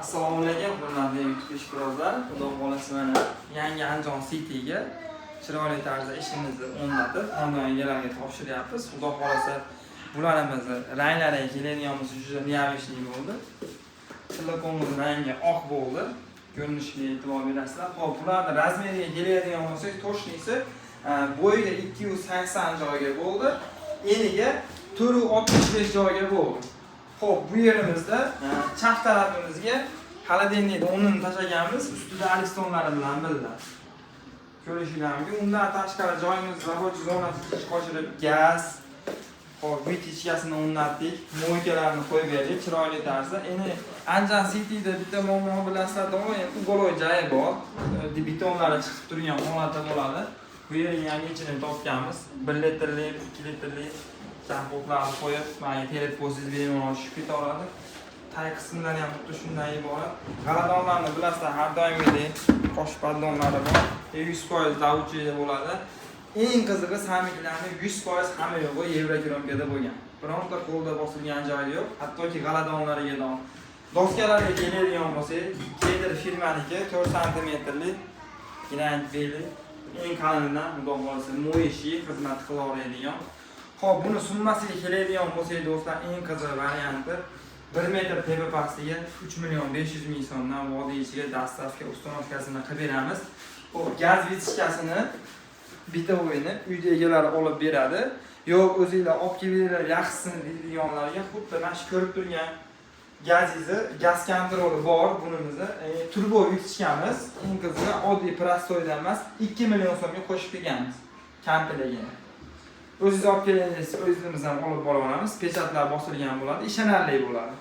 Assalomu alaykum, hurmatli YouTube ishqibozlar. Xudo xolasa mana yangi Andijon City'ga chiroyli tarzda ishimizni o'rnatib, xonadonlarga topshiryapmiz. Xudo xolasa bularimizni ranglariga keladigan bo'lsa, juda neavishli bo'ldi. Telefonimiz rangi oq bo'ldi. Ko'rinishiga e'tibor berasizlar. Xo'p, bularning razmeriga keladigan bo'lsak, toshnisi bo'yiga 280 joyga bo'ldi. Eniga 465 joyga bo'ldi. Xo'p, bu yerimizda chap tarafimizga xolodilnikni o'rnini tashlaganmiz, ustida alistonlari bilan birga. Ko'rishingiz mumkin. Undan tashqari joyimiz ravoch zonasi qo'shilib, gaz, xo'p, vitichkasini o'rnatdik, moykalarni qo'yib berdik chiroyli tarzda. Endi Andijon City'da bitta muammo bilasizlar, doim ugoloy joyi bor. Betonlari chiqib turgan holatda bo'ladi. Bu yerga yangi ichini topganmiz. 1 litrlik, 2 litrlik tampoklarni qo'yib, mana terib qo'ysangiz bemalol tushib ketaveradi. Tay qismlari ham xuddi shundan iborat. G'aladonlarni bilasizlar, har doimgidek qo'sh paddonlari bor. 100% davutchida bo'ladi. Eng qizig'i samiklarni 100% hamma yo'g'i Yevrokironkada bo'lgan. Bironta qo'lda bosilgan joyi yo'q. Hattoki g'aladonlariga ham. Doskalarga keladigan bo'lsak, Keder firmaniki 4 sm granit beli eng qalinidan xudo xolasa moyishi xizmat qilaveradigan. Xo'p, buni summasiga keladigan bo'lsak, do'stlar, eng qiziq varianti 1 metr tepa pastiga 3.500.000 so'mdan vodiy ichiga dastavka uстановkasini qilib beramiz. Xo'p, gaz vitichkasini bitta o'yini uyda egalari olib beradi. Yo'q, o'zingizlar olib kelinglar, yaxshisini deydiganlarga xuddi mana shu ko'rib turgan gazingizni, gaz kontroli bor bunimizda. Turbo vitichkamiz, eng qizig'i oddiy prostoydan emas, 2 million so'mga qo'shib kelganmiz. Kompletini. O'zingiz olib kelingiz, o'zimiz ham olib boraveramiz. Pechatlar bosilgan bo'ladi, ishonarli bo'ladi.